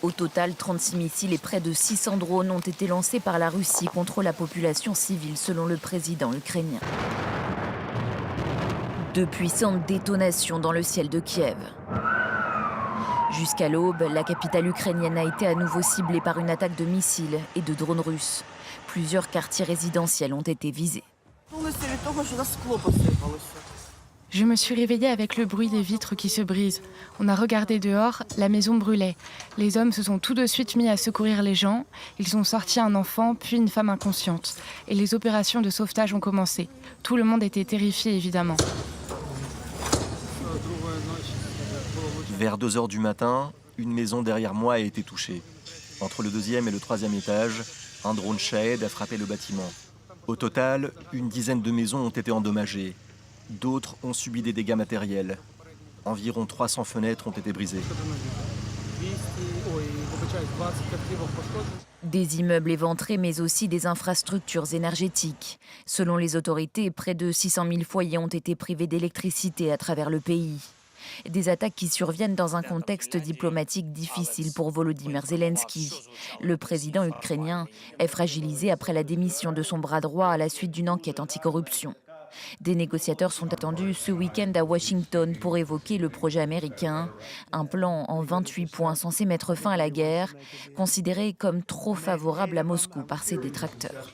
Au total, 36 missiles et près de 600 drones ont été lancés par la Russie contre la population civile, selon le président ukrainien. De puissantes détonations dans le ciel de Kiev. Jusqu'à l'aube, la capitale ukrainienne a été à nouveau ciblée par une attaque de missiles et de drones russes. Plusieurs quartiers résidentiels ont été visés. Je me suis réveillée avec le bruit des vitres qui se brisent. On a regardé dehors, la maison brûlait. Les hommes se sont tout de suite mis à secourir les gens. Ils ont sorti un enfant, puis une femme inconsciente. Et les opérations de sauvetage ont commencé. Tout le monde était terrifié, évidemment. Vers 2 heures du matin, une maison derrière moi a été touchée. Entre le 2e et le 3e étage, un drone Shahed a frappé le bâtiment. Au total, une dizaine de maisons ont été endommagées. D'autres ont subi des dégâts matériels. Environ 300 fenêtres ont été brisées. Des immeubles éventrés, mais aussi des infrastructures énergétiques. Selon les autorités, près de 600 000 foyers ont été privés d'électricité à travers le pays. Des attaques qui surviennent dans un contexte diplomatique difficile pour Volodymyr Zelensky. Le président ukrainien est fragilisé après la démission de son bras droit à la suite d'une enquête anticorruption. Des négociateurs sont attendus ce week-end à Washington pour évoquer le projet américain, un plan en 28 points censé mettre fin à la guerre, considéré comme trop favorable à Moscou par ses détracteurs.